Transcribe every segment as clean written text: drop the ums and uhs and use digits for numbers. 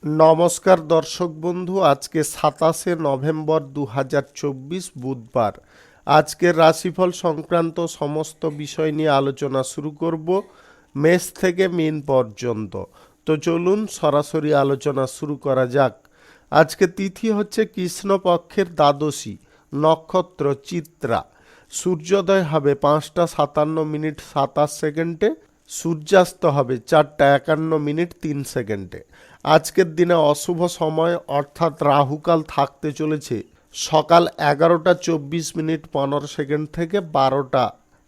নমস্কার দর্শক বন্ধু, আজকে 27 নভেম্বর 2024 বুধবার। আজকের রাশিফল সংক্রান্ত সমস্ত বিষয় নিয়ে আলোচনা শুরু করব মেষ থেকে মীন পর্যন্ত। তো চলুন সরাসরি আলোচনা শুরু করা যাক। আজকে তিথি হচ্ছে কৃষ্ণপক্ষের দ্বাদশী, নক্ষত্র চিত্রা। সূর্যোদয় হবে 5টা 57 মিনিট 27 সেকেন্ডে, সূর্যাস্ত হবে 4টা 51 মিনিট 3 সেকেন্ডে। আজকের দিনে অশুভ সময় অর্থাৎ রাহুকাল থাকতে চলেছে সকাল 11টা 24 মিনিট 15 সেকেন্ড থেকে 12টা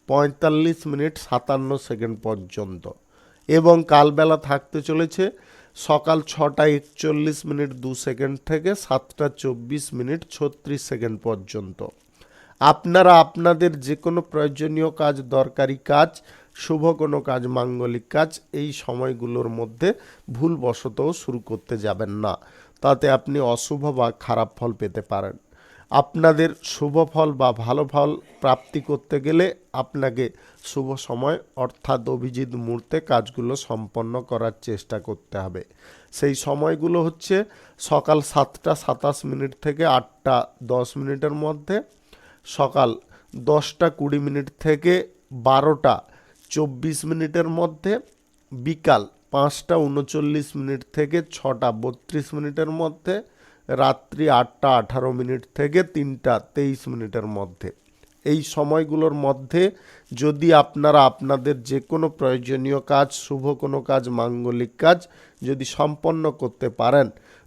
45 মিনিট 57 সেকেন্ড পর্যন্ত, এবং কালবেলা থাকতে চলেছে সকাল 6টা 41 মিনিট 2 সেকেন্ড থেকে 7টা 24 মিনিট 36 সেকেন্ড পর্যন্ত। আপনারা আপনাদের যে কোনো প্রয়োজনীয় কাজ, দরকারি কাজ, শুভ কোনো কাজ, মাঙ্গলিক কাজ এই সময়গুলোর মধ্যে ভুলবশতও শুরু করতে যাবেন না, তাতে আপনি অশুভ বা খারাপ ফল পেতে পারেন। আপনাদের শুভ ফল বা ভালো ফল প্রাপ্তি করতে গেলে আপনাকে শুভ সময় অর্থাৎ অভিজিৎ মুহূর্তে কাজগুলো সম্পন্ন করার চেষ্টা করতে হবে। সেই সময়গুলো হচ্ছে সকাল 7টা 27 মিনিট থেকে 8টা 10 মিনিটের মধ্যে, সকাল 10টা 20 মিনিট থেকে 12টা 24 মিনিটের মধ্যে, বিকাল 5টা 39 মিনিট থেকে 6টা 32 মিনিটের মধ্যে, রাত্রি 8টা 18 মিনিট থেকে 3টা 23 মিনিটের মধ্যে। এই সময়গুলোর মধ্যে যদি আপনারা আপনাদের যে কোনো প্রয়োজনীয় কাজ, শুভ কোনো কাজ, মাঙ্গলিক কাজ যদি সম্পন্ন করতে পারেন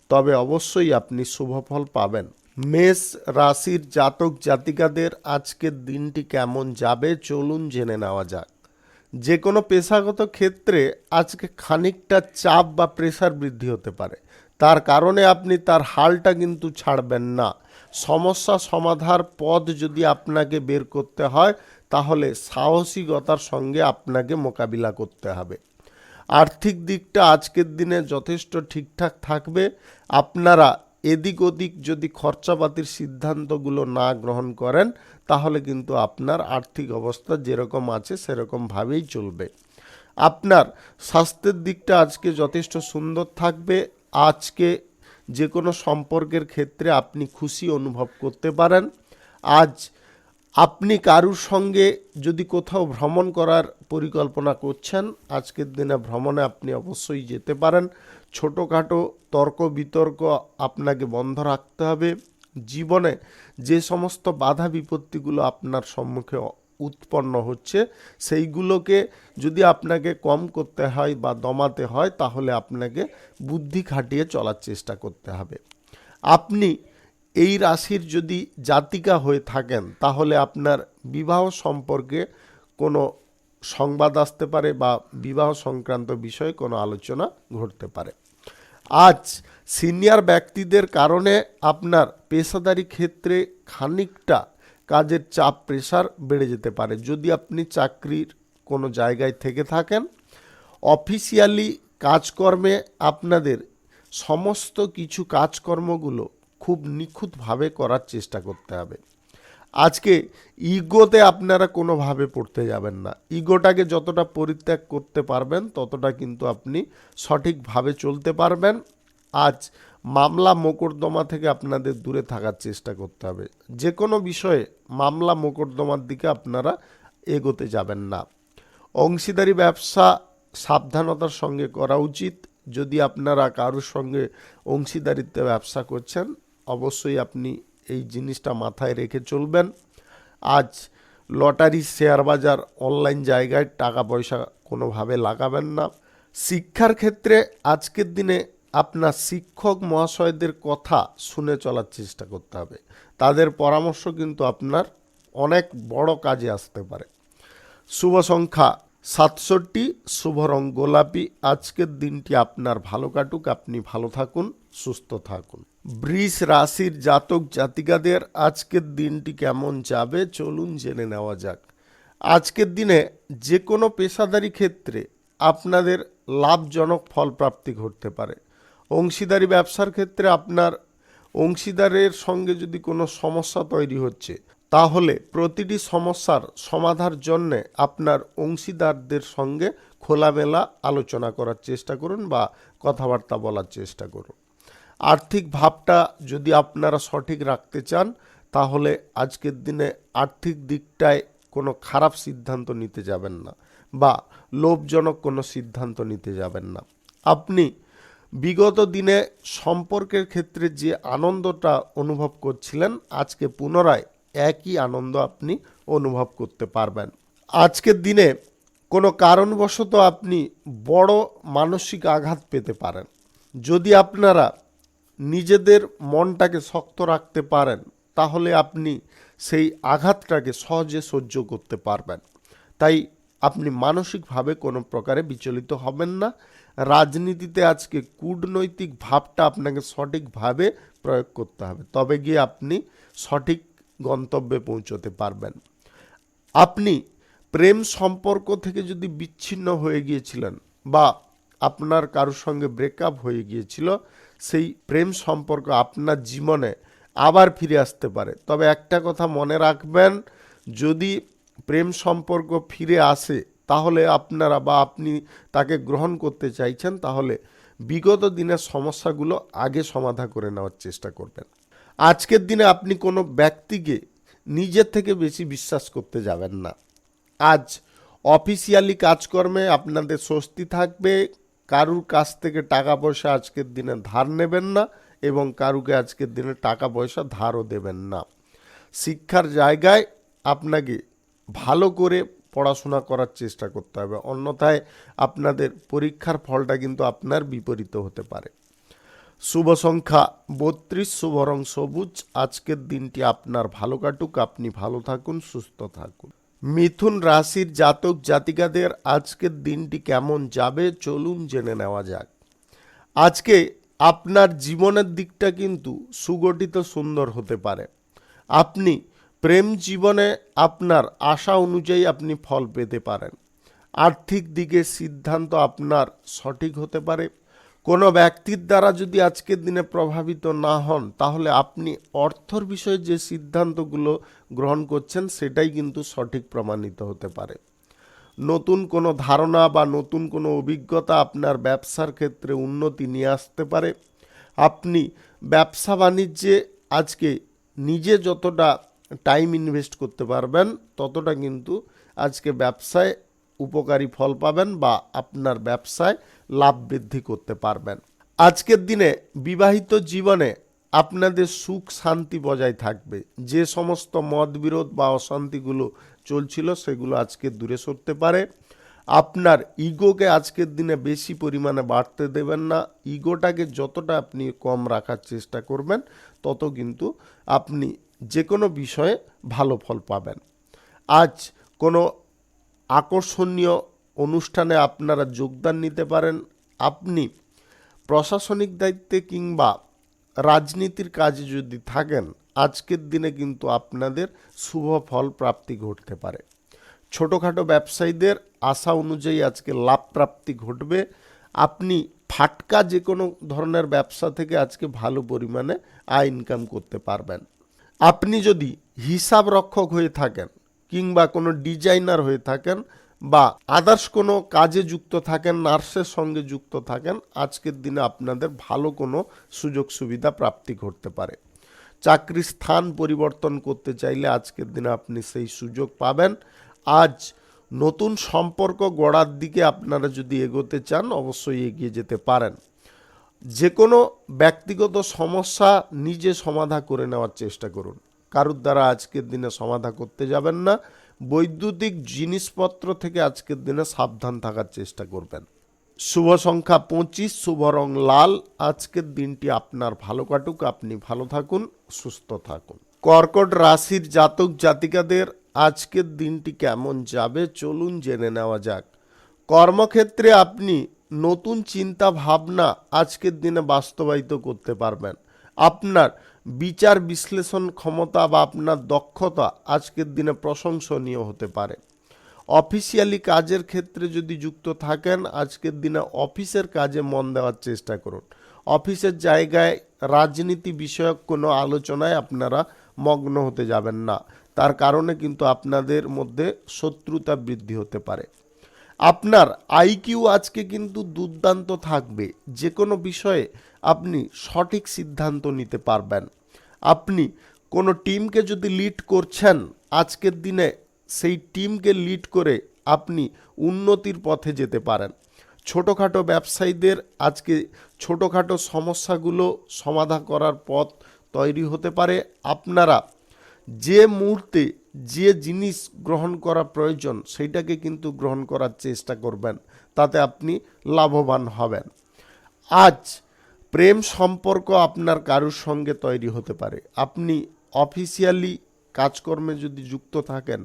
তবে অবশ্যই আপনি শুভ ফল পাবেন। মেষ রাশির জাতক জাতিকাদের আজকের দিনটি কেমন যাবে চলুন জেনে নেওয়া যাক। যে কোনো পেশাগত ক্ষেত্রে আজকে খানিকটা চাপ বা প্রেসার বৃদ্ধি হতে পারে, তার কারণে আপনি তার হালটা কিন্তু ছাড়বেন না। সমস্যা সমাধার পথ যদি আপনাকে বের করতে হয় তাহলে সাহসিকতার সঙ্গে আপনাকে মোকাবিলা করতে হবে। আর্থিক দিকটা আজকের দিনে যথেষ্ট ঠিকঠাক থাকবে। আপনারা এদিক ওদিক যদি খরচাপাতির সিদ্ধান্তগুলো না গ্রহণ করেন তাহলে কিন্তু আপনার আর্থিক অবস্থা যেরকম আছে সেরকমভাবেই চলবে। আপনার স্বাস্থ্যের দিকটা আজকে যথেষ্ট সুন্দর থাকবে। আজকে যে কোনো সম্পর্কের ক্ষেত্রে আপনি খুশি অনুভব করতে পারেন। আজ আপনি কারুর সঙ্গে যদি কোথাও ভ্রমণ করার পরিকল্পনা করছেন, আজকের দিনে ভ্রমণে আপনি অবশ্যই যেতে পারেন। ছোটোখাটো তর্ক বিতর্ক আপনাকে বন্ধ রাখতে হবে। জীবনে যে সমস্ত বাধা বিপত্তিগুলো আপনার সম্মুখে উৎপন্ন হচ্ছে সেইগুলোকে যদি আপনাকে কম করতে হয় বা দমাতে হয় তাহলে আপনাকে বুদ্ধি খাটিয়ে চলার চেষ্টা করতে হবে। আপনি এই রাশির যদি জাতিকা হয়ে থাকেন তাহলে আপনার বিবাহ সম্পর্কে কোনো সংবাদ আসতে পারে বা বিবাহ সংক্রান্ত বিষয়ে কোনো আলোচনা ঘটতে পারে। আজ সিনিয়র ব্যক্তিদের কারণে আপনার পেশাদারি ক্ষেত্রে খানিকটা কাজের চাপ, প্রেসার বেড়ে যেতে পারে। যদি আপনি চাকরির কোনো জায়গায় থেকে থাকেন, অফিসিয়ালি কাজকর্মে আপনাদের সমস্ত কিছু কাজকর্মগুলো খুব নিখুঁতভাবে করার চেষ্টা করতে হবে। আজকে ইগোতে আপনারা কোনোভাবে পড়তে যাবেন না। ইগোটাকে যতটা পরিত্যাগ করতে পারবেন ততটা কিন্তু আপনি সঠিকভাবে চলতে পারবেন। আজ মামলা মোকদ্দমা থেকে আপনাদের দূরে থাকার চেষ্টা করতে হবে। যে কোনো বিষয়ে মামলা মোকদ্দমার দিকে আপনারা এগোতে যাবেন না। অংশীদারি ব্যবসা সাবধানতার সঙ্গে করা উচিত। যদি আপনারা কারোর সঙ্গে অংশীদারিত্বে ব্যবসা করছেন অবশ্যই আপনি এই জিনিসটা মাথায় রেখে চলবেন। আজ লটারি, শেয়ার বাজার, অনলাইন জায়গায় টাকা পয়সা কোনোভাবে লাগাবেন না। শিক্ষার ক্ষেত্রে আজকের দিনে আপনার শিক্ষক মহাশয়দের কথা শুনে চলার চেষ্টা করতে হবে। তাদের পরামর্শ কিন্তু আপনার অনেক বড় কাজে আসতে পারে। শুভ সংখ্যা 67, শুভ রং গোলাপি। আজকের দিনটি আপনার ভালো কাটুক, আপনি ভালো থাকুন, সুস্থ থাকুন। বৃষ রাশির জাতক জাতিকাদের আজকের দিনটি কেমন যাবে চলুন জেনে নেওয়া যাক। আজকের দিনে যে কোনো পেশাদারি ক্ষেত্রে আপনাদের লাভজনক ফল প্রাপ্তি ঘটতে পারে। অংশীদারি ব্যবসার ক্ষেত্রে আপনার অংশীদারের সঙ্গে যদি কোনো সমস্যা তৈরি হচ্ছে তাহলে প্রতিটি সমস্যার সমাধানের জন্য আপনার অংশীদারদের সঙ্গে খোলামেলা আলোচনা করার চেষ্টা করুন বা কথাবার্তা বলার চেষ্টা করুন। আর্থিক ভাবটা যদি আপনারা সঠিক রাখতে চান তাহলে আজকের দিনে আর্থিক দিকটায় কোনো খারাপ সিদ্ধান্ত নিতে যাবেন না বা লোভজনক কোনো সিদ্ধান্ত নিতে যাবেন না। আপনি বিগত দিনে সম্পর্কের ক্ষেত্রে যে আনন্দটা অনুভব করছিলেন আজকে পুনরায় একই আনন্দ আপনি অনুভব করতে পারবেন। আজকের দিনে কোনো কারণবশত আপনি বড় মানসিক আঘাত পেতে পারেন। যদি আপনারা নিজেদের মনটাকে শক্ত রাখতে পারেন তাহলে আপনি সেই আঘাতটাকে সহজে সহ্য করতে পারবেন। তাই আপনি মানসিকভাবে কোনো প্রকারে বিচলিত হবেন না। রাজনীতিতে আজকে কূটনৈতিক ভাবটা আপনাকে সঠিকভাবে প্রয়োগ করতে হবে, তবে গিয়ে আপনি সঠিক গন্তব্যে পৌঁছতে পারবেন। আপনি প্রেম সম্পর্ক থেকে যদি বিচ্ছিন্ন হয়ে গিয়েছিলেন বা আপনার কারোর সঙ্গে ব্রেকআপ হয়ে গিয়েছিল, সেই প্রেম সম্পর্ক আপনার জীবনে আবার ফিরে আসতে পারে। তবে একটা কথা মনে রাখবেন, যদি প্রেম সম্পর্ক ফিরে আসে তাহলে আপনারা বা আপনি তাকে গ্রহণ করতে চাইছেন তাহলে বিগত দিনের সমস্যাগুলো আগে সমাধান করে নেওয়ার চেষ্টা করবেন। আজকের দিনে আপনি কোনো ব্যক্তিকে নিজের থেকে বেশি বিশ্বাস করতে যাবেন না। আজ অফিসিয়ালি কাজকর্মে আপনাদের স্বস্তি থাকবে। কারুর কাছ থেকে টাকা পয়সা আজকের দিনে ধার নেবেন না এবং কারুকে আজকের দিনে টাকা পয়সা ধারও দেবেন না। শিক্ষার জায়গায় আপনাকে ভালো করে পড়াশোনা করার চেষ্টা করতে হবে, অন্যথায় আপনাদের পরীক্ষার ফলটা কিন্তু আপনার বিপরীত হতে পারে। শুভ সংখ্যা 32, শুভ রং সবুজ। আজকের দিনটি আপনার ভালো কাটুক, আপনি ভালো থাকুন, সুস্থ থাকুন। মিথুন রাশির জাতক জাতিকাদের আজকের দিনটি কেমন যাবে চলুন জেনে নেওয়া যাক। আজকে আপনার জীবনের দিকটা কিন্তু সুগঠিত সুন্দর হতে পারে। আপনি প্রেম জীবনে আপনার আশা অনুযায়ী আপনি ফল পেতে পারেন। আর্থিক দিকে সিদ্ধান্ত আপনার সঠিক হতে পারে। কোনো ব্যক্তির দ্বারা যদি আজকের দিনে প্রভাবিত না হন তাহলে আপনি অর্থর বিষয়ে যে সিদ্ধান্তগুলো গ্রহণ করছেন সেটাই কিন্তু সঠিক প্রমাণিত হতে পারে। নতুন কোনো ধারণা বা নতুন কোনো অভিজ্ঞতা আপনার ব্যবসার ক্ষেত্রে উন্নতি নিয়ে আসতে পারে। আপনি ব্যবসা বাণিজ্যে আজকে নিজে যতটা টাইম ইনভেস্ট করতে পারবেন ততটা কিন্তু আজকে ব্যবসায় উপকারী ফল পাবেন বা আপনার ব্যবসায় লাভ বৃদ্ধি করতে পারবেন। আজকের দিনে বিবাহিত জীবনে আপনাদের সুখ শান্তি বজায় থাকবে। যে সমস্ত মতবিরোধ বা অশান্তিগুলো চলছিল সেগুলো আজকে দূরে সরতে পারে। আপনার ইগোকে আজকের দিনে বেশি পরিমাণে বাড়তে দেবেন না। ইগোটাকে যতটা আপনি কম রাখার চেষ্টা করবেন তত কিন্তু আপনি যে কোনো বিষয়ে ভালো ফল পাবেন। আজ কোনো আকর্ষণীয় অনুষ্ঠানে আপনারা যোগদান নিতে পারেন। আপনি প্রশাসনিক দায়িত্বে কিংবা রাজনীতির কাজে যদি থাকেন আজকের দিনে কিন্তু আপনাদের শুভ ফল প্রাপ্তি ঘটতে পারে। ছোটোখাটো ব্যবসায়ীদের আশা অনুযায়ী আজকে লাভ প্রাপ্তি ঘটবে। আপনি ফাটকা যে কোনো ধরনের ব্যবসা থেকে আজকে ভালো পরিমাণে আয় ইনকাম করতে পারবেন। আপনি যদি হিসাব রক্ষক হয়ে থাকেন কিংবা কোনো ডিজাইনার হয়ে থাকেন বা আদার্স কোনো কাজে যুক্ত থাকেন, নার্সের সঙ্গে যুক্ত থাকেন, আজকের দিনে আপনাদের ভালো কোনো সুযোগ সুবিধা প্রাপ্তি ঘটতে পারে। চাকরির স্থান পরিবর্তন করতে চাইলে আজকের দিনে আপনি সেই সুযোগ পাবেন। আজ নতুন সম্পর্ক গড়ার দিকে আপনারা যদি এগোতে চান অবশ্যই এগিয়ে যেতে পারেন। যে কোনো ব্যক্তিগত সমস্যা নিজে সমাধান করে নেওয়ার চেষ্টা করুন, কারোর দ্বারা আজকের দিনে সমাধান করতে যাবেন না। বৈদ্যুতিক জিনিসপত্র থেকে আজকের দিনে সাবধান থাকার চেষ্টা করবেন। শুভ সংখ্যা 25, শুভ রং লাল। আজকের দিনটি আপনার ভালো কাটুক, আপনি ভালো থাকুন, সুস্থ থাকুন। কর্কট রাশির জাতক জাতিকাদের আজকের দিনটি কেমন যাবে চলুন জেনে নেওয়া যাক। কর্মক্ষেত্রে আপনি নতুন চিন্তা ভাবনা আজকের দিনে বাস্তবায়িত করতে পারবেন। আপনার বিচার বিশ্লেষণ ক্ষমতা বা আপনার দক্ষতা আজকের দিনে প্রশংসনীয় হতে পারে। অফিসিয়ালি কাজের ক্ষেত্রে যদি যুক্ত থাকেন আজকের দিনে অফিসের কাজে মন দেওয়ার চেষ্টা করুন। অফিসের জায়গায় রাজনীতি বিষয়ক কোনো আলোচনায় আপনারা মগ্ন হতে যাবেন না, তার কারণে কিন্তু আপনাদের মধ্যে শত্রুতা বৃদ্ধি হতে পারে। আপনার আইকিউ আজকে কিন্তু দুর্দান্ত থাকবে, যে কোনো বিষয়ে আপনি সঠিক সিদ্ধান্ত নিতে পারবেন। আপনি কোনো টিমকে যদি লিড করছেন, আজকের দিনে সেই টিমকে লিড করে আপনি উন্নতির পথে যেতে পারেন। ছোটোখাটো ব্যবসায়ীদের আজকে ছোটোখাটো সমস্যাগুলো সমাধান করার পথ তৈরি হতে পারে। আপনারা যে মুহূর্তে যে জিনিস গ্রহণ করা প্রয়োজন সেইটাকে কিন্তু গ্রহণ করার চেষ্টা করবেন, তাতে আপনি লাভবান হবেন। আজ প্রেম সম্পর্ক আপনার কারুর সঙ্গে তৈরি হতে পারে। আপনি অফিসিয়ালি কাজকর্মে যদি যুক্ত থাকেন,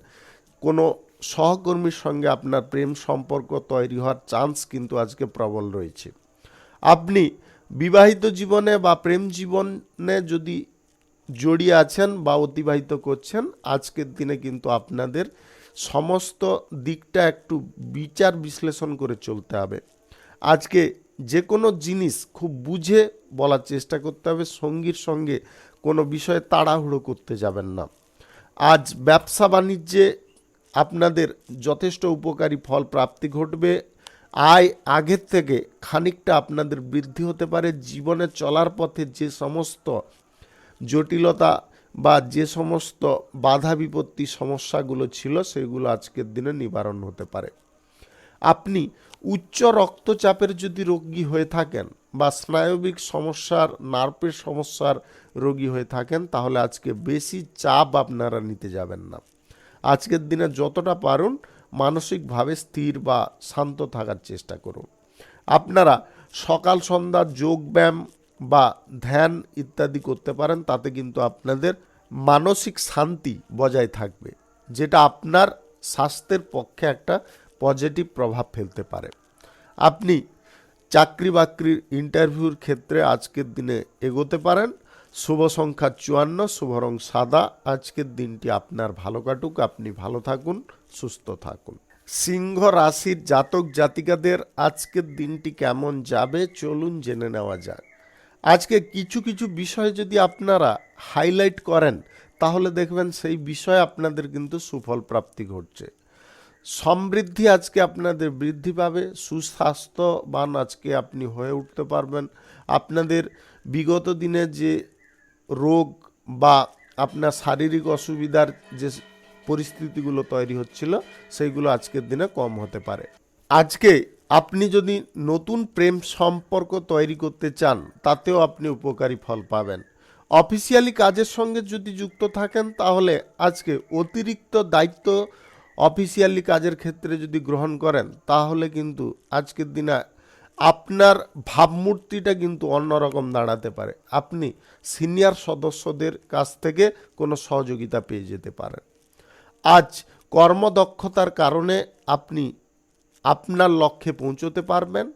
কোনো সহকর্মীর সঙ্গে আপনার প্রেম সম্পর্ক তৈরি হওয়ার চান্স কিন্তু আজকে প্রবল রয়েছে। আপনি বিবাহিত জীবনে বা প্রেম জীবনে যদি জড়িয়ে আছেন বা অতিবাহিত করছেন, আজকের দিনে কিন্তু আপনাদের সমস্ত দিকটা একটু বিচার বিশ্লেষণ করে চলতে হবে। আজকে যে কোনো জিনিস খুব বুঝে বলার চেষ্টা করতে হবে, সঙ্গীর সঙ্গে কোনো বিষয়ে তাড়াহুড়ো করতে যাবেন না। আজ ব্যবসা বাণিজ্যে আপনাদের যথেষ্ট উপকারী ফল প্রাপ্তি ঘটবে। আয় আগের থেকে খানিকটা আপনাদের বৃদ্ধি হতে পারে। জীবনে চলার পথে যে সমস্ত জটিলতা বা যে সমস্ত বাধা বিপত্তি সমস্যাগুলো ছিল, সেগুলো আজকের দিনে নিবারণ হতে পারে। আপনি উচ্চ রক্তচাপের যদি রোগী হয়ে থাকেন বা স্নায়বিক সমস্যার নার্ভের সমস্যার রোগী হয়ে থাকেন, তাহলে আজকে বেশি চাপ আপনারা নিতে যাবেন না। আজকের দিনে যতটা পারুন মানসিকভাবে স্থির বা শান্ত থাকার চেষ্টা করুন। আপনারা সকাল সন্ধ্যা যোগব্যায়াম বা ধ্যান ইত্যাদি করতে পারেন, তাতে কিন্তু আপনাদের মানসিক শান্তি বজায় থাকবে, যেটা আপনার স্বাস্থ্যের পক্ষে একটা পজিটিভ প্রভাব ফেলতে পারে। আপনি চাকরি বাকরির ইন্টারভিউর ক্ষেত্রে আজকের দিনে এগোতে পারেন। শুভ সংখ্যা 54, শুভ রং সাদা। আজকের দিনটি আপনার ভালো কাটুক, আপনি ভালো থাকুন, সুস্থ থাকুন। সিংহ রাশির জাতক জাতিকাদের আজকের দিনটি কেমন যাবে চলুন জেনে নেওয়া যাক। আজকে কিছু কিছু বিষয় যদি আপনারা হাইলাইট করেন, তাহলে দেখবেন সেই বিষয়ে আপনাদের কিন্তু সুফল প্রাপ্তি ঘটছে। সমৃদ্ধি আজকে আপনাদের বৃদ্ধি পাবে, সুস্বাস্থ্যবান আজকে আপনি হয়ে উঠতে পারবেন। আপনাদের বিগত দিনে যে রোগ বা আপনার শারীরিক অসুবিধার যে পরিস্থিতিগুলো তৈরি হচ্ছিল, সেইগুলো আজকের দিনে কম হতে পারে। আজকে আপনি যদি নতুন প্রেম সম্পর্ক তৈরি করতে চান, তাতেও আপনি উপকারী ফল পাবেন। অফিসিয়ালি কাজের সঙ্গে যদি যুক্ত থাকেন, তাহলে আজকে অতিরিক্ত দায়িত্ব অফিসিয়ালি কাজের ক্ষেত্রে যদি গ্রহণ করেন, তাহলে কিন্তু আজকের দিনে আপনার ভাবমূর্তিটা কিন্তু অন্যরকম দাঁড়াতে পারে। আপনি সিনিয়র সদস্যদের কাছ থেকে কোনো সহযোগিতা পেয়ে যেতে পারেন। আজ কর্মদক্ষতার কারণে আপনি আপনার লক্ষ্যে পৌঁছতে পারবেন।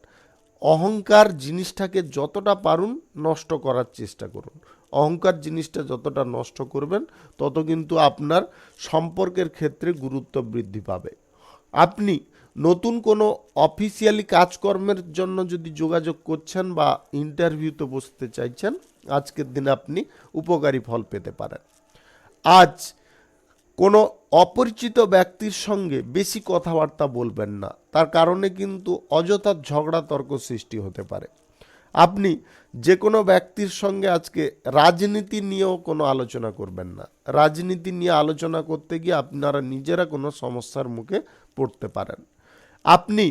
অহংকার জিনিসটাকে যতটা পারুন নষ্ট করার চেষ্টা করুন। অহংকার জিনিসটা যতটা নষ্ট করবেন, তত কিন্তু আপনার সম্পর্কের ক্ষেত্রে গুরুত্ব বৃদ্ধি পাবে। আপনি নতুন কোনো অফিসিয়ালি কাজকর্মের জন্য যদি যোগাযোগ করছেন বা ইন্টারভিউতে বসতে চাইছেন, আজকের দিনে আপনি উপকারী ফল পেতে পারেন। আজ কোনো অপরিচিত ব্যক্তির সঙ্গে বেশি কথাবার্তা বলবেন না, তার কারণে কিন্তু অযথা ঝগড়া তর্ক সৃষ্টি হতে পারে। আপনি যে কোনো ব্যক্তির সঙ্গে আজকে রাজনীতি নিয়েও কোনো আলোচনা করবেন না। রাজনীতি নিয়ে আলোচনা করতে গিয়ে আপনারা নিজেরা কোনো সমস্যার মুখে পড়তে পারেন। আপনি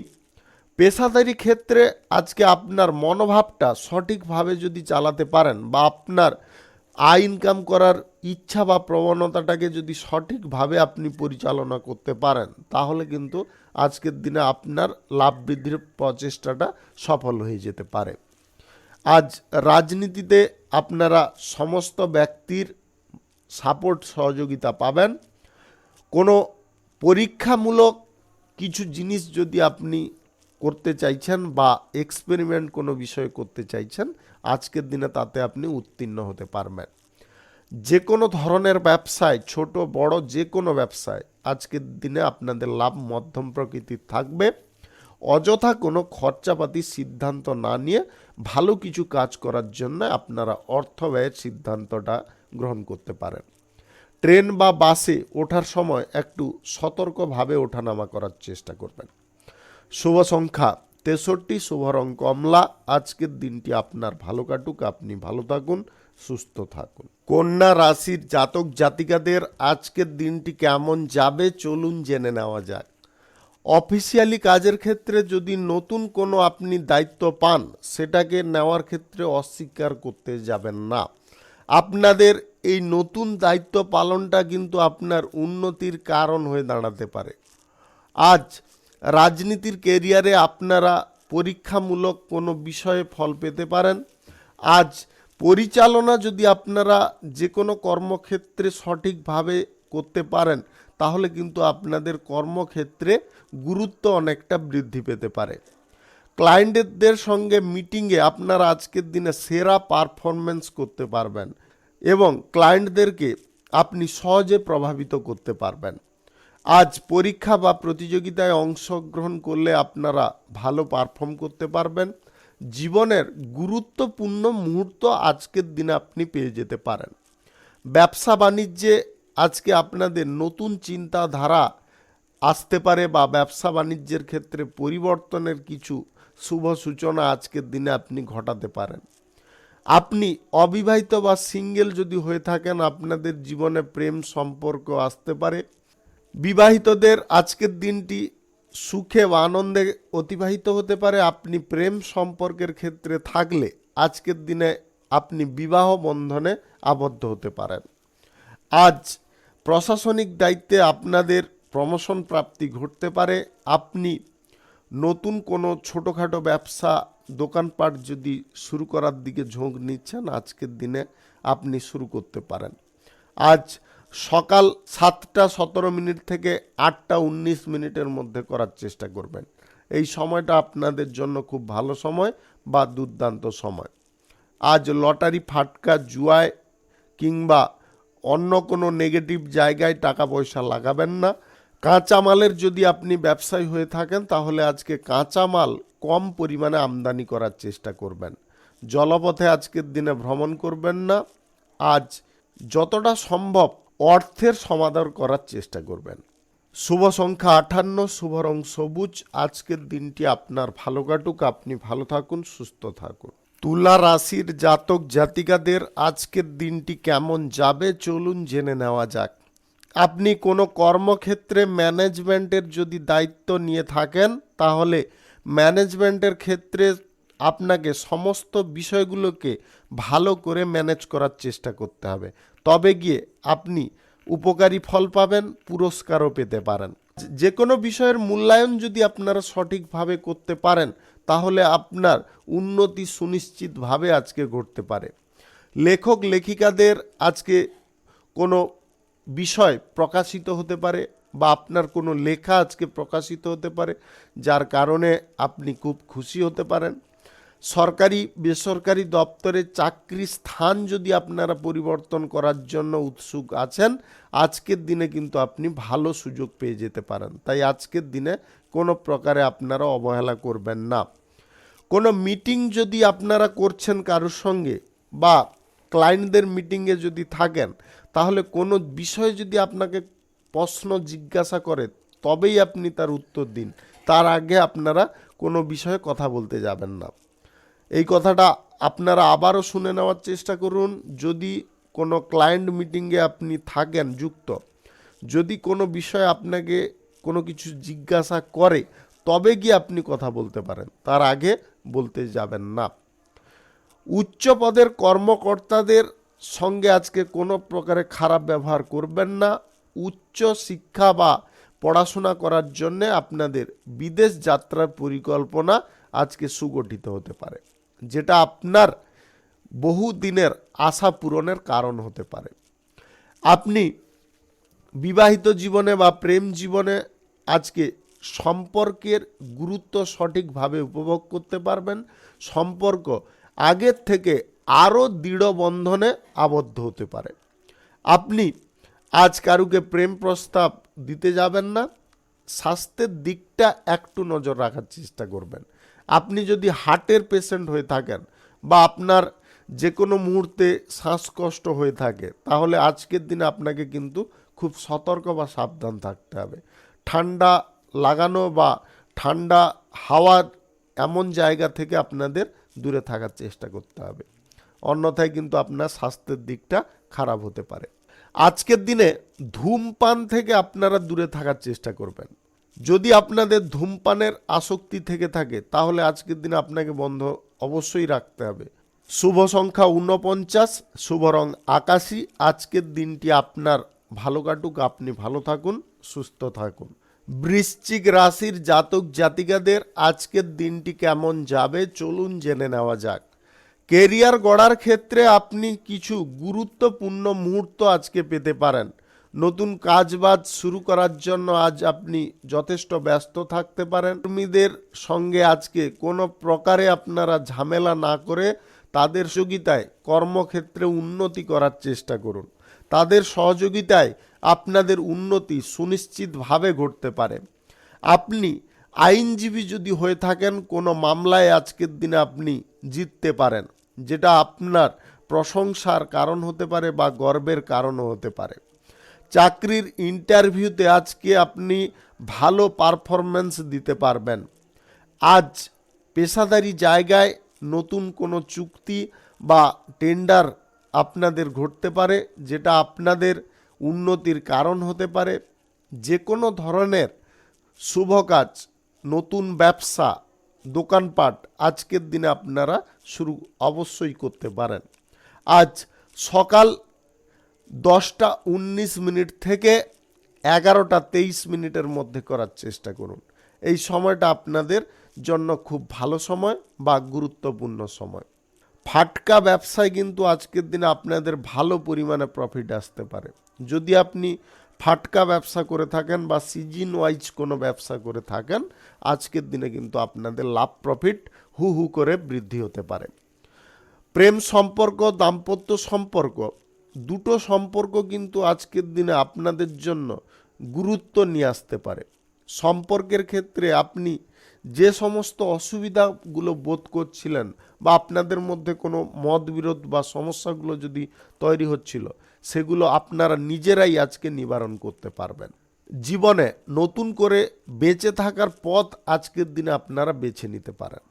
পেশাদারি ক্ষেত্রে আজকে আপনার মনোভাবটা সঠিকভাবে যদি চালাতে পারেন বা আপনার আয় ইনকাম করার ইচ্ছা বা প্রবণতাটাকে যদি সঠিকভাবে আপনি পরিচালনা করতে পারেন, তাহলে কিন্তু আজকের দিনে আপনার লাভ বৃদ্ধির প্রচেষ্টাটা সফল হয়ে যেতে পারে। আজ রাজনীতিতে আপনারা সমস্ত ব্যক্তির সাপোর্ট সহযোগিতা পাবেন। কোনো পরীক্ষামূলক কিছু জিনিস যদি আপনি করতে চাইছেন বা এক্সপেরিমেন্ট কোনো বিষয়ে করতে চাইছেন, আজকের দিনে তাতে আপনি উত্তীর্ণ হতে পারবেন। যে কোনো ধরনের ব্যবসায়, ছোট বড় যে কোনো ব্যবসায় আজকের দিনে আপনাদের লাভ মধ্যম প্রকৃতির থাকবে। অযথা কোনো খরচাপাতির সিদ্ধান্ত না নিয়ে ভালো কিছু কাজ করার জন্য আপনারা অর্থ ব্যয়ের সিদ্ধান্তটা গ্রহণ করতে পারেন। ট্রেন বা বাসে ওঠার সময় একটু সতর্কভাবে ওঠানামা করার চেষ্টা করবেন। শুভ সংখ্যা 63, শুভ রং কমলা। আজকের দিনটি আপনার ভালো কাটুক, আপনি ভালো থাকুন, সুস্থ থাকুন। কন্যা রাশির জাতক জাতিকাদের আজকের দিনটি কেমন যাবে চলুন জেনে নেওয়া যাক। অফিসিয়ালি কাজের ক্ষেত্রে যদি নতুন কোনো আপনি দায়িত্ব পান, সেটাকে নেওয়ার ক্ষেত্রে অস্বীকার করতে যাবেন না। আপনাদের এই নতুন দায়িত্ব পালনটা কিন্তু আপনার উন্নতির কারণ হয়ে দাঁড়াতে পারে। আজ রাজনীতির কেরিয়ারে আপনারা পরীক্ষামূলক কোনো বিষয়ে ফল পেতে পারেন। আজ পরিচালনা যদি আপনারা যে কোনো কর্মক্ষেত্রে সঠিকভাবে করতে পারেন, তাহলে কিন্তু আপনাদের কর্মক্ষেত্রে গুরুত্ব অনেকটা বৃদ্ধি পেতে পারে। ক্লায়েন্টদের সঙ্গে মিটিংয়ে আপনারা আজকের দিনে সেরা পারফরমেন্স করতে পারবেন এবং ক্লায়েন্টদেরকে আপনি সহজে প্রভাবিত করতে পারবেন। আজ পরীক্ষা বা প্রতিযোগিতায় অংশগ্রহণ করলে আপনারা ভালো পারফর্ম করতে পারবেন। জীবনের গুরুত্বপূর্ণ মুহূর্ত আজকের দিনে আপনি পেয়ে যেতে পারেন। ব্যবসা বাণিজ্যে আজকে আপনাদের নতুন চিন্তাধারা আসতে পারে বা ব্যবসা বাণিজ্যের ক্ষেত্রে পরিবর্তনের কিছু শুভ সূচনা আজকের দিনে আপনি ঘটাতে পারেন। আপনি অবিবাহিত বা সিঙ্গেল যদি হয়ে থাকেন, আপনাদের জীবনে প্রেম সম্পর্ক আসতে পারে। বিবাহিতদের আজকের দিনটি সুখে বা আনন্দে অতিবাহিত হতে পারে। আপনি প্রেম সম্পর্কের ক্ষেত্রে থাকলে আজকের দিনে আপনি বিবাহ বন্ধনে আবদ্ধ হতে পারেন। আজ প্রশাসনিক দায়িত্বে আপনাদের প্রমোশন প্রাপ্তি ঘটতে পারে। আপনি নতুন কোনো ছোটোখাটো ব্যবসা দোকানপাট যদি শুরু করার দিকে ঝোঁক নিচ্ছেন, আজকের দিনে আপনি শুরু করতে পারেন। আজ সকাল 7টা 17 থেকে 8টা 19 মধ্যে করার চেষ্টা করবেন। এই সময়টা আপনাদের জন্য খুব ভালো সময় বা দুর্দান্ত সময়। আজ লটারি, ফাটকা, জুয়ায় কিংবা অন্য কোনো নেগেটিভ জায়গায় টাকা পয়সা লাগাবেন না। কাঁচামালের যদি আপনি ব্যবসায়ী হয়ে থাকেন, তাহলে আজকে কাঁচামাল কম পরিমাণে আমদানি করার চেষ্টা করবেন। জলপথে আজকের দিনে ভ্রমণ করবেন না। আজ যতটা সম্ভব অর্থের সমাদর করার চেষ্টা করবেন। শুভ সংখ্যা 58, শুভ রং সবুজ। আজকের দিনটি আপনার ভালো কাটুক, আপনি ভালো থাকুন, সুস্থ থাকুন। তুলা রাশির জাতক জাতিকাদের আজকের দিনটি কেমন যাবে চলুন জেনে নেওয়া যাক। আপনি কোনো কর্মক্ষেত্রে ম্যানেজমেন্টের যদি দায়িত্ব নিয়ে থাকেন, তাহলে ম্যানেজমেন্টের ক্ষেত্রে আপনাকে সমস্ত বিষয়গুলোকে ভালো করে ম্যানেজ করার চেষ্টা করতে হবে। তবে গিয়ে আপনি উপকারী ফল পাবেন, পুরস্কারও পেতে পারেন। যে কোনো বিষয়ের মূল্যায়ন যদি আপনারা সঠিকভাবে করতে পারেন, তাহলে আপনার উন্নতি সুনিশ্চিতভাবে আজকে ঘটতে পারে। লেখক লেখিকাদের আজকে কোনো বিষয় প্রকাশিত হতে পারে বা আপনার কোনো লেখা আজকে প্রকাশিত হতে পারে, যার কারণে আপনি খুব খুশি হতে পারেন। সরকারি বেসরকারি দপ্তরে চাকরির স্থান যদি আপনারা পরিবর্তন করার জন্য উৎসুক আছেন, আজকের দিনে কিন্তু আপনি ভালো সুযোগ পেয়ে যেতে পারেন। তাই আজকের দিনে কোনো প্রকারে আপনারা অবহেলা করবেন না। কোনো মিটিং যদি আপনারা করছেন কারোর সঙ্গে বা ক্লায়েন্টদের মিটিংয়ে যদি থাকেন, তাহলে কোনো বিষয়ে যদি আপনাকে প্রশ্ন জিজ্ঞাসা করে, তবেই আপনি তার উত্তর দিন। তার আগে আপনারা কোনো বিষয়ে কথা বলতে যাবেন না। এই কথাটা আপনারা আবারও শুনে নেওয়ার চেষ্টা করুন। যদি কোনো ক্লায়েন্ট মিটিংয়ে আপনি থাকেন যুক্ত, যদি কোনো বিষয় আপনাকে কোনো কিছু জিজ্ঞাসা করে, তবে গিয়ে আপনি কথা বলতে পারেন, তার আগে বলতে যাবেন না। উচ্চ পদের কর্মকর্তাদের সঙ্গে আজকে কোনো প্রকারে খারাপ ব্যবহার করবেন না। উচ্চ শিক্ষা বা পড়াশোনা করার জন্য আপনাদের বিদেশ যাত্রার পরিকল্পনা আজকে সুগঠিত হতে পারে, যেটা আপনার বহু দিনের আশা পূরণের কারণ হতে পারে। আপনি বিবাহিত জীবনে বা প্রেম জীবনে আজকে সম্পর্কের গুরুত্ব সঠিকভাবে উপভোগ করতে পারবেন। সম্পর্ক আগের থেকে আরও দৃঢ় বন্ধনে আবদ্ধ হতে পারে। আপনি আজ কারুকে প্রেম প্রস্তাব দিতে যাবেন না। স্বাস্থ্যের দিকটা একটু নজর রাখার চেষ্টা করবেন। আপনি যদি হার্টের পেশেন্ট হয়ে থাকেন বা আপনার যে কোনো মুহূর্তে শ্বাসকষ্ট হয়ে থাকে, তাহলে আজকের দিনে আপনাকে কিন্তু খুব সতর্ক বা সাবধান থাকতে হবে। ঠান্ডা লাগানো বা ঠান্ডা হাওয়ার এমন জায়গা থেকে আপনাদের দূরে থাকার চেষ্টা করতে হবে, অন্যথায় কিন্তু আপনার স্বাস্থ্যের দিকটা খারাপ হতে পারে। আজকের দিনে ধূমপান থেকে আপনারা দূরে থাকার চেষ্টা করবেন। যদি আপনাদের ধূমপানের আসক্তি থেকে থাকে তাহলে আজকের দিনে আপনাকে বন্ধ অবশ্যই রাখতে হবে। শুভ সংখ্যা 49, শুভ রং আকাশী। আজকের দিনটি আপনার ভালো কাটুক, আপনি ভালো থাকুন, সুস্থ থাকুন। বৃশ্চিক রাশির জাতক জাতিকাদের আজকের দিনটি কেমন যাবে চলুন জেনে নেওয়া যাক। কেরিয়ার গড়ার ক্ষেত্রে আপনি কিছু গুরুত্বপূর্ণ মুহূর্ত আজকে পেতে পারেন। নতুন কাজবাজ শুরু করার জন্য আজ আপনি যথেষ্ট ব্যস্ত থাকতে পারেন। কর্মীদের সঙ্গে আজকে কোনো প্রকারে আপনারা ঝামেলা না করে তাদের সহযোগিতায় কর্মক্ষেত্রে উন্নতি করার চেষ্টা করুন। তাদের সহযোগিতায় আপনাদের উন্নতি সুনিশ্চিতভাবে ঘটতে পারে। আপনি আইনজীবী যদি হয়ে থাকেন, কোনো মামলায় আজকের দিনে আপনি জিততে পারেন, যেটা আপনার প্রশংসার কারণ হতে পারে বা গর্বের কারণও হতে পারে। চাকরির ইন্টারভিউতে আজকে আপনি ভালো পারফরম্যান্স দিতে পারবেন। আজ পেশাদারি জায়গায় নতুন কোনো চুক্তি বা টেন্ডার আপনাদের ঘটতে পারে, যেটা আপনাদের উন্নতির কারণ হতে পারে। যে কোনো ধরনের শুভ কাজ, নতুন ব্যবসা, দোকানপাট আজকের দিনে আপনারা শুরু অবশ্যই করতে পারেন। আজ সকাল 10:19 থেকে 11:23 মধ্যে করার চেষ্টা করুন। এই সময়টা আপনাদের জন্য খুব ভালো সময় বা গুরুত্বপূর্ণ সময়। ফাটকা ব্যবসায় কিন্তু আজকের দিনে আপনাদের ভালো পরিমাণে প্রফিট আসতে পারে। যদি আপনি ফাটকা ব্যবসা করে থাকেন বা সিজন ওয়াইজ কোনো ব্যবসা করে থাকেন, আজকের দিনে কিন্তু আপনাদের লাভ প্রফিট হু হু করে বৃদ্ধি হতে পারে। প্রেম সম্পর্ক, দাম্পত্য সম্পর্ক, দুটো সম্পর্ক কিন্তু আজকের দিনে আপনাদের জন্য গুরুত্ব নিয়ে আসতে পারে। সম্পর্কের ক্ষেত্রে আপনি যে সমস্ত অসুবিধাগুলো বোধ করছিলেন বা আপনাদের মধ্যে কোনো মতবিরোধ বা সমস্যাগুলো যদি তৈরি হচ্ছিল, সেগুলো আপনারা নিজেরাই আজকে নিবারণ করতে পারবেন। জীবনে নতুন করে বেঁচে থাকার পথ আজকের দিনে আপনারা বেছে নিতে পারেন।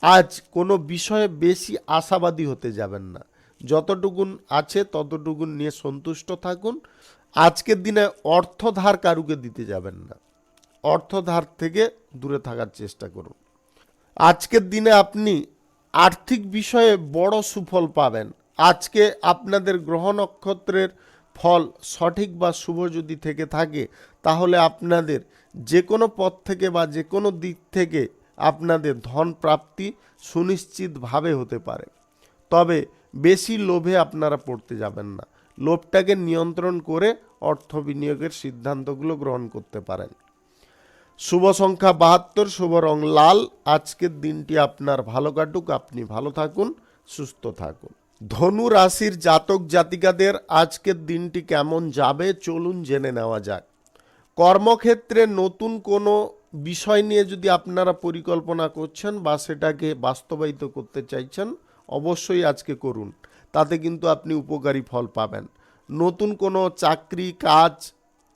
আজ কোনো বিষয়ে বেশি আশাবাদী হতে যাবেন না, যতটুকুন আছে ততটুকুন নিয়ে সন্তুষ্ট থাকুন। আজকের দিনে অর্থ ধার কারুকে দিতে যাবেন না, অর্থ ধার থেকে দূরে থাকার চেষ্টা করুন। আজকের দিনে আপনি আর্থিক বিষয়ে বড় সুফল পাবেন। আজকে আপনাদের গ্রহ নক্ষত্রের ফল সঠিক বা শুভ যদি থেকে থাকে, তাহলে আপনাদের যে কোনো পথ থেকে বা যে কোনো দিক থেকে আপনাদের ধন প্রাপ্তি সুনিশ্চিতভাবে হতে পারে। তবে বেশি লোভে আপনারা পড়তে যাবেন না, লোভটাকে নিয়ন্ত্রণ করে অর্থ বিনিয়োগের সিদ্ধান্তগুলো গ্রহণ করতে পারেন। শুভ সংখ্যা 72, শুভ রং লাল। আজকের দিনটি আপনার ভালো কাটুক, আপনি ভালো থাকুন, সুস্থ থাকুন। ধনু রাশির জাতক জাতিকাদের আজকের দিনটি কেমন যাবে চলুন জেনে নেওয়া যাক। কর্মক্ষেত্রে নতুন কোনো বিষয় নিয়ে যদি আপনারা পরিকল্পনা করছেন বা সেটাকে বাস্তবায়িত করতে চাইছেন, অবশ্যই আজকে করুন, তাতে কিন্তু আপনি উপকারী ফল পাবেন। নতুন কোনো চাকরি কাজ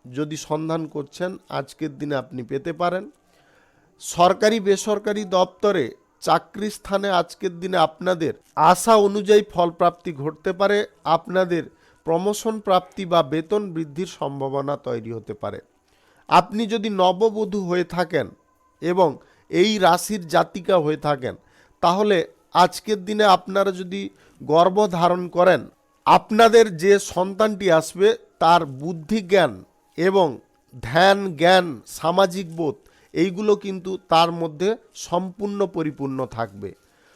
যদি সন্ধান করছেন, আজকের দিনে আপনি পেতে পারেন। সরকারি বেসরকারি দপ্তরে চাকরি স্থানে আজকের দিনে আপনাদের আশা অনুযায়ী ফলপ্রাপ্তি ঘটতে পারে। আপনাদের প্রমোশন প্রাপ্তি বা বেতন বৃদ্ধির সম্ভাবনা তৈরি হতে পারে। আপনি যদি নববধূ হয়ে থাকেন এবং এই রাশির জাতিকা হয়ে থাকেন, তাহলে আজকের দিনে আপনারা যদি গর্ভধারণ করেন, আপনাদের যে সন্তানটি আসবে তার বুদ্ধি জ্ঞান এবং ধ্যান জ্ঞান সামাজিক বোধ এইগুলো কিন্তু তার মধ্যে সম্পূর্ণ পরিপূর্ণ থাকবে।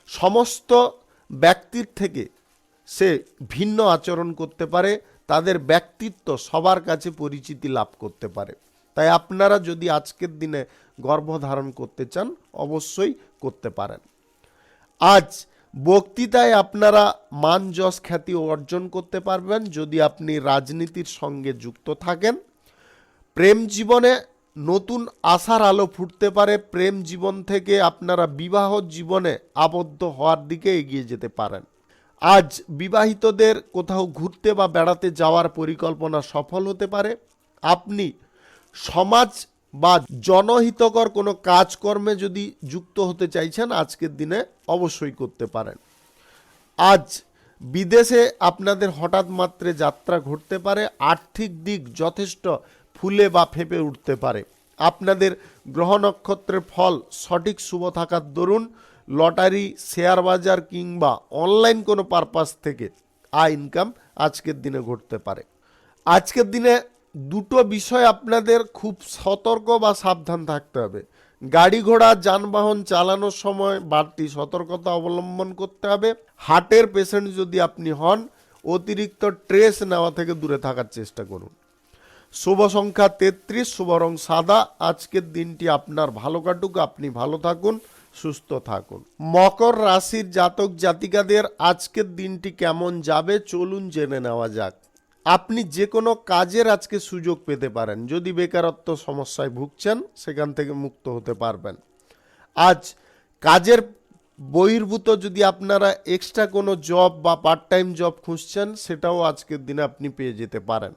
সমস্ত ব্যক্তির থেকে সে ভিন্ন আচরণ করতে পারে, তাদের ব্যক্তিত্ব সবার কাছে পরিচিতি লাভ করতে পারে। তাই আপনারা যদি আজকের দিনে গর্ভধারণ করতে চান, অবশ্যই করতে পারেন। আজ বক্তৃতায় আপনারা মান যশ খ্যাতি অর্জন করতে পারবেন যদি আপনি রাজনীতির সঙ্গে যুক্ত থাকেন। প্রেম জীবনে নতুন আশার আলো ফুটতে পারে। প্রেম জীবন থেকে আপনারা বিবাহ জীবনে আবদ্ধ হওয়ার দিকে এগিয়ে যেতে পারেন। আজ বিবাহিতদের কোথাও ঘুরতে বা বেড়াতে যাওয়ার পরিকল্পনা সফল হতে পারে। আপনি সমাজ বা জনহিতকর কোনো কাজকর্মে যদি যুক্ত হতে চাইছেন আজকের দিনে অবশ্যই করতে পারেন। আজ বিদেশে আপনাদের হঠাৎ মাত্রে যাত্রা ঘটতে পারে, আর্থিক দিক যথেষ্ট ফুলে বা ফেঁপে উঠতে পারে। আপনাদের গ্রহ নক্ষত্রের ফল সঠিক শুভ থাকার দরুন লটারি, শেয়ার বাজার কিংবা অনলাইন কোনো পারপাস থেকে আয় ইনকাম আজকের দিনে ঘটতে পারে। আজকের দিনে দুটো বিষয় আপনাদের খুব সতর্ক বা সাবধান থাকতে হবে। গাড়ি ঘোড়া যানবাহন চালানোর সময় বাড়তি সতর্কতা অবলম্বন করতে হবে। হার্টের পেশেন্ট যদি আপনি হন, অতিরিক্ত স্ট্রেস নেওয়া থেকে দূরে থাকার চেষ্টা করুন। শুভ সংখ্যা 33, শুভ রং সাদা। আজকের দিনটি আপনার ভালো কাটুক, আপনি ভালো থাকুন, সুস্থ থাকুন। মকর রাশির জাতক জাতিকাদের আজকের দিনটি কেমন যাবে চলুন জেনে নেওয়া যাক। আপনি যে কোনো কাজের আজকে সুযোগ পেতে পারেন। যদি বেকারত্ব সমস্যায় ভুগছেন সেখান থেকে মুক্ত হতে পারবেন। আজ কাজের বহির্ভূত যদি আপনারা এক্সট্রা কোনো জব বা পার্ট টাইম জব খুঁজছেন সেটাও আজকের দিনে আপনি পেয়ে যেতে পারেন।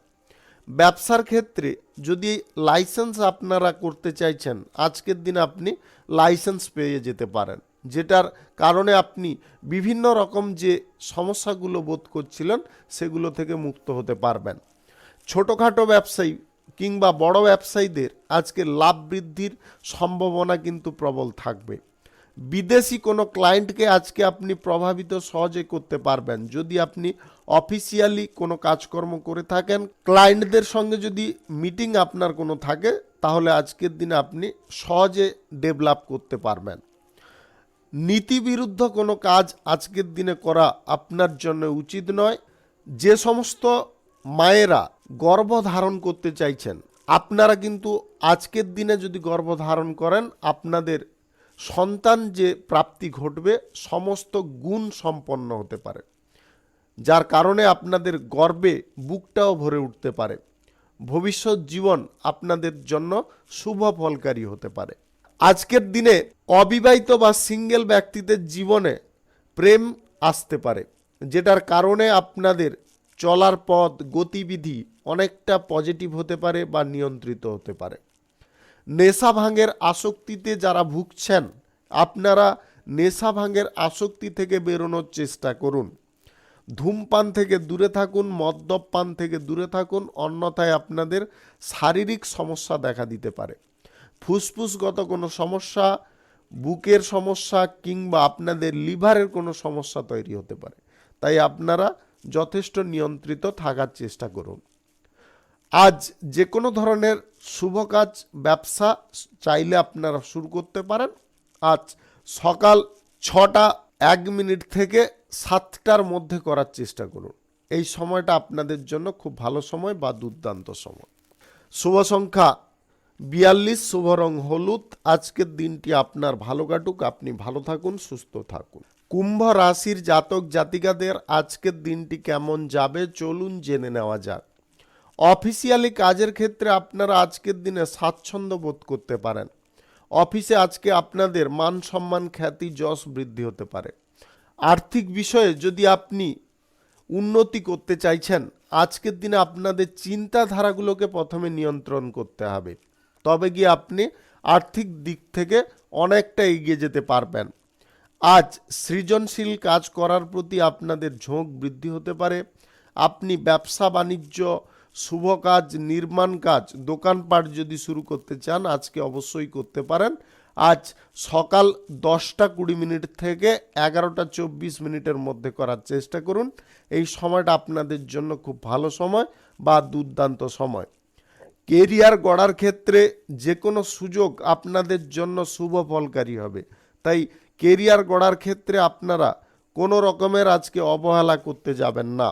ব্যবসার ক্ষেত্রে যদি লাইসেন্স আপনারা করতে চাইছেন আজকের দিনে আপনি লাইসেন্স পেয়ে যেতে পারেন, যেটার কারণে আপনি বিভিন্ন রকম যে সমস্যাগুলো বোধ করছিলেন সেগুলো থেকে মুক্ত হতে পারবেন। ছোটোখাটো ব্যবসায়ী কিংবা বড় ব্যবসায়ীদের আজকে লাভ বৃদ্ধির সম্ভাবনা কিন্তু প্রবল থাকবে। বিদেশি কোনো ক্লায়েন্টকে আজকে আপনি প্রভাবিত সহজে করতে পারবেন। যদি আপনি অফিসিয়ালি কোনো কাজকর্ম করে থাকেন, ক্লায়েন্টদের সঙ্গে যদি মিটিং আপনার কোনো থাকে, তাহলে আজকের দিনে আপনি সহজে ডেভেলপ করতে পারবেন। নীতিবিরুদ্ধ কোনো কাজ আজকের দিনে করা আপনার জন্য উচিত নয়। যে সমস্ত মায়েরা গর্ভধারণ করতে চাইছেন, আপনারা কিন্তু আজকের দিনে যদি গর্ভধারণ করেন আপনাদের সন্তান যে প্রাপ্তি ঘটবে সমস্ত গুণ সম্পন্ন হতে পারে, যার কারণে আপনাদের গর্বে বুকটাও ভরে উঠতে পারে। ভবিষ্যৎ জীবন আপনাদের জন্য শুভ ফলকারী হতে পারে। আজকের দিনে অবিবাহিত বা সিঙ্গেল ব্যক্তিদের জীবনে প্রেম আসতে পারে, যেটার কারণে আপনাদের চলার পথ গতিবিধি অনেকটা পজিটিভ হতে পারে বা নিয়ন্ত্রিত হতে পারে। নেশা ভাঙের আসক্তিতে যারা ভুগছেন আপনারা নেশা ভাঙের আসক্তি থেকে বেরোনোর চেষ্টা করুন। ধূমপান থেকে দূরে থাকুন, মদ্যপান থেকে দূরে থাকুন, অন্যথায় আপনাদের শারীরিক সমস্যা দেখা দিতে পারে। ফুসফুসগত কোনো সমস্যা, বুকের সমস্যা কিংবা আপনাদের লিভারের কোনো সমস্যা তৈরি হতে পারে, তাই আপনারা যথেষ্ট নিয়ন্ত্রিত থাকার চেষ্টা করুন। আজ যে কোনো ধরনের শুভ কাজ ব্যবসা চাইলে আপনারা শুরু করতে পারেন। আজ সকাল 6:01 থেকে 7টার মধ্যে করার চেষ্টা করুন। এই সময়টা আপনাদের জন্য খুব ভালো সময় বা দুর্দান্ত সময়। শুভ সংখ্যা 42, শুভ রং হলুদ। আজকের দিনটি আপনার ভালো কাটুক, আপনি ভালো থাকুন, সুস্থ থাকুন। কুম্ভ রাশির জাতক জাতিকাদের আজকের দিনটি কেমন যাবে চলুন জেনে নেওয়া যাক। অফিসিয়ালি কাজের ক্ষেত্রে আপনারা আজকের দিনে স্বাচ্ছন্দ্য বোধ করতে পারেন। অফিসে আজকে আপনাদের মান সম্মান খ্যাতি যশ বৃদ্ধি হতে পারে। আর্থিক বিষয়ে যদি আপনি উন্নতি করতে চাইছেন আজকের দিনে আপনাদের চিন্তাধারাগুলোকে প্রথমে নিয়ন্ত্রণ করতে হবে, তবে গিয়ে আপনি আর্থিক দিক থেকে অনেকটা এগিয়ে যেতে পারবেন। আজ সৃজনশীল কাজ করার প্রতি আপনাদের ঝোঁক বৃদ্ধি হতে পারে। আপনি ব্যবসা বাণিজ্য, শুভ কাজ, নির্মাণ কাজ, দোকানপাট যদি শুরু করতে চান আজকে অবশ্যই করতে পারেন। আজ সকাল 10:20 থেকে 11:24 মধ্যে করার চেষ্টা করুন। এই সময়টা আপনাদের জন্য খুব ভালো সময় বা দুর্দান্ত সময়। কেরিয়ার গড়ার ক্ষেত্রে যে কোনো সুযোগ আপনাদের জন্য শুভ ফলকারী হবে, তাই কেরিয়ার গড়ার ক্ষেত্রে আপনারা কোনো রকমের আজকে অবহেলা করতে যাবেন না।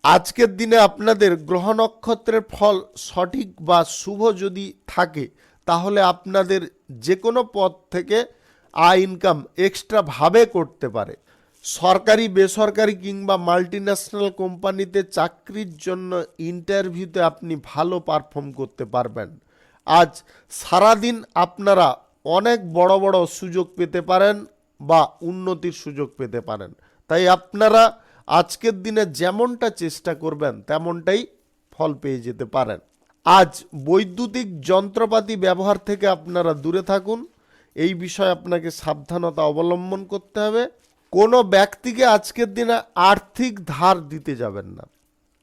আজকের দিনে আপনাদের গ্রহ নক্ষত্রের ফল সঠিক বা শুভ যদি থাকে তাহলে আপনাদের যে কোনো পদ থেকে আয় ইনকাম এক্সট্রাভাবে করতে পারে। সরকারি, বেসরকারি কিংবা মাল্টিন্যাশনাল কোম্পানিতে চাকরির জন্য ইন্টারভিউতে আপনি ভালো পারফর্ম করতে পারবেন। আজ সারাদিন আপনারা অনেক বড় বড় সুযোগ পেতে পারেন বা উন্নতির সুযোগ পেতে পারেন, তাই আপনারা আজকের দিনে যেমনটা চেষ্টা করবেন তেমনটাই ফল পেয়ে যেতে পারেন। আজ বৈদ্যুতিক যন্ত্রপাতি ব্যবহার থেকে আপনারা দূরে থাকুন, এই বিষয়ে আপনাকে সাবধানতা অবলম্বন করতে হবে। কোনো ব্যক্তিকে আজকের দিনে আর্থিক ধার দিতে যাবেন না,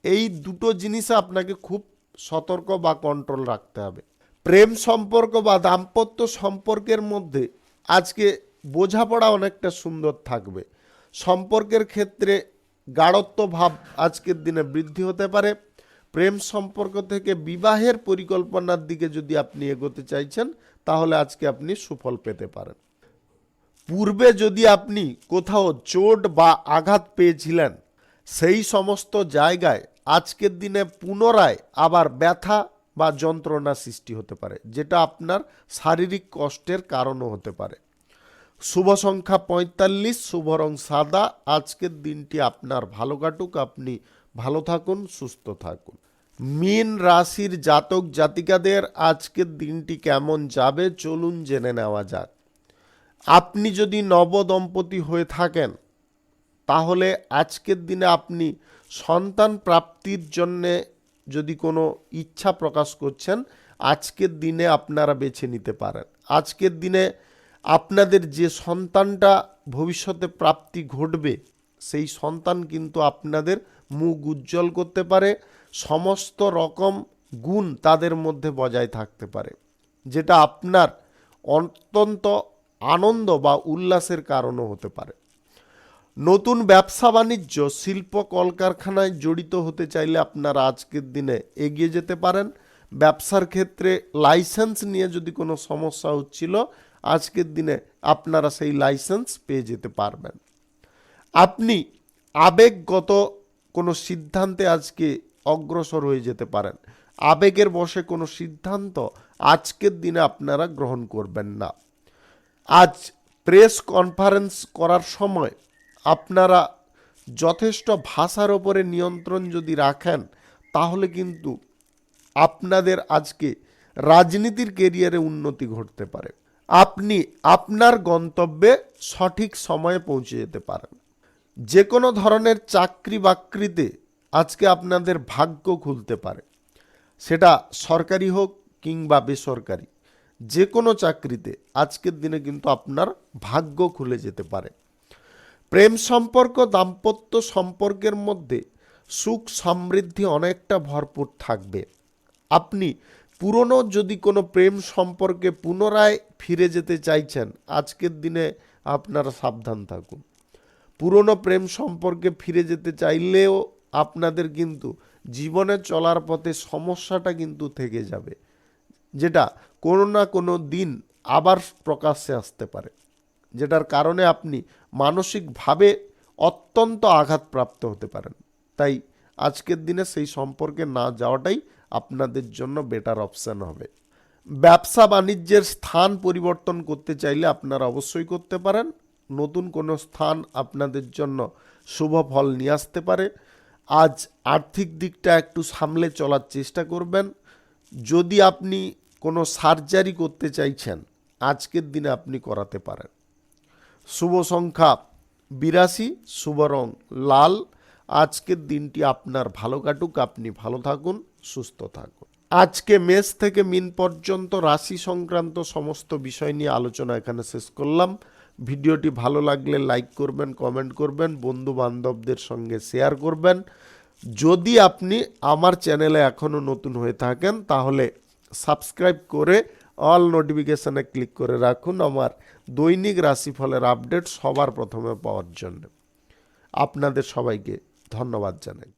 এই দুটো জিনিসে আপনাকে খুব সতর্ক বা কন্ট্রোল রাখতে হবে। প্রেম সম্পর্ক বা দাম্পত্য সম্পর্কের মধ্যে আজকে বোঝাপড়া অনেকটা সুন্দর থাকবে। সম্পর্কের ক্ষেত্রে গাঢ়ত্ব ভাব আজকের দিনে বৃদ্ধি হতে পারে। প্রেম সম্পর্ক থেকে বিবাহের পরিকল্পনার দিকে যদি আপনি এগোতে চাইছেন, তাহলে আজকে আপনি সুফল পেতে পারেন। পূর্বে যদি আপনি কোথাও চোট বা আঘাত পেয়েছিলেন, সেই সমস্ত জায়গায় আজকের দিনে পুনরায় আবার ব্যথা বা যন্ত্রণা সৃষ্টি হতে পারে, যেটা আপনার শারীরিক কষ্টের কারণও হতে পারে। শুভ সংখ্যা 45, শুভ রং সাদা। আজকের দিনটি আপনার ভালো কাটুক, আপনি ভালো থাকুন, সুস্থ থাকুন। মীন রাশির জাতক জাতিকাদের আজকের দিনটি কেমন যাবে চলুন জেনে নেওয়া যাক। আপনি যদি নবদম্পতি হয়ে থাকেন, তাহলে আজকের দিনে আপনি সন্তান প্রাপ্তির জন্যে যদি কোনো ইচ্ছা প্রকাশ করছেন, আজকের দিনে আপনারা বেছে নিতে পারেন। আজকের দিনে আপনাদের যে সন্তানটা ভবিষ্যতে প্রাপ্তি ঘটবে, সেই সন্তান কিন্তু আপনাদের মুখ উজ্জ্বল করতে পারে। সমস্ত রকম গুণ তাদের মধ্যে বজায় থাকতে পারে, যেটা আপনার অত্যন্ত আনন্দ বা উল্লাসের কারণও হতে পারে। নতুন ব্যবসা বাণিজ্য, শিল্প কলকারখানায় জড়িত হতে চাইলে আপনারা আজকের দিনে এগিয়ে যেতে পারেন। ব্যবসার ক্ষেত্রে লাইসেন্স নিয়ে যদি কোনো সমস্যা হচ্ছিল, আজকের দিনে আপনারা সেই লাইসেন্স পেয়ে যেতে পারবেন। আপনি আবেগগত কোনো সিদ্ধান্তে আজকে অগ্রসর হয়ে যেতে পারেন। আবেগের বশে কোনো সিদ্ধান্ত আজকের দিনে আপনারা গ্রহণ করবেন না। আজ প্রেস কনফারেন্স করার সময় আপনারা যথেষ্ট ভাষার ওপরে নিয়ন্ত্রণ যদি রাখেন, তাহলে কিন্তু আপনাদের আজকে রাজনীতির কেরিয়ারে উন্নতি ঘটতে পারে। আপনি আপনার গন্তব্যে সঠিক সময়ে পৌঁছে যেতে পারেন। যে কোনো ধরনের চাকরি বাকরিতে আজকে আপনাদের ভাগ্য খুলতে পারে, সেটা সরকারি হোক কিংবা বেসরকারি। যে কোনো চাকরিতে আজকের দিনে কিন্তু আপনার ভাগ্য খুলে যেতে পারে। প্রেম সম্পর্ক দাম্পত্য সম্পর্কের মধ্যে সুখ সমৃদ্ধি অনেকটা ভরপুর থাকবে। আপনি পুরনো যদি কোনো প্রেম সম্পর্কে পুনরায় ফিরে যেতে চাইছেন, আজকের দিনে আপনারা সাবধান থাকুন। পুরনো প্রেম সম্পর্কে ফিরে যেতে চাইলেও আপনাদের কিন্তু জীবনে চলার পথে সমস্যাটা কিন্তু থেকে যাবে, যেটা কোনো না কোনো দিন আবার প্রকাশ্যে আসতে পারে, যেটার কারণে আপনি মানসিকভাবে অত্যন্ত আঘাতপ্রাপ্ত হতে পারেন। তাই আজকের দিনে সেই সম্পর্কে না যাওয়াটাই আপনাদের জন্য বেটার অপশান হবে। ব্যবসা বাণিজ্যের স্থান পরিবর্তন করতে চাইলে আপনারা অবশ্যই করতে পারেন। নতুন কোনো স্থান আপনাদের জন্য শুভ ফল নিয়ে আসতে পারে। আজ আর্থিক দিকটা একটু সামলে চলার চেষ্টা করবেন। যদি আপনি কোনো সার্জারি করতে চাইছেন, আজকের দিনে আপনি করাতে পারেন। শুভ সংখ্যা 82, শুভ রং লাল। আজকের দিনটি আপনার ভালো কাটুক, আপনি ভালো থাকুন, সুস্থ থাকুন। আজকে মেষ থেকে মিন পর্যন্ত রাশি সংক্রান্ত সমস্ত বিষয় নিয়ে আলোচনা এখানে শেষ করলাম। ভিডিওটি ভালো লাগলে লাইক করবেন, কমেন্ট করবেন, বন্ধু বান্ধবদের সঙ্গে শেয়ার করবেন। যদি আপনি আমার চ্যানেলে এখনও নতুন হয়ে থাকেন, তাহলে সাবস্ক্রাইব করে অল নোটিফিকেশানে ক্লিক করে রাখুন আমার দৈনিক রাশিফলের আপডেট সবার প্রথমে পাওয়ার জন্য। আপনাদের সবাইকে ধন্যবাদ জানাই।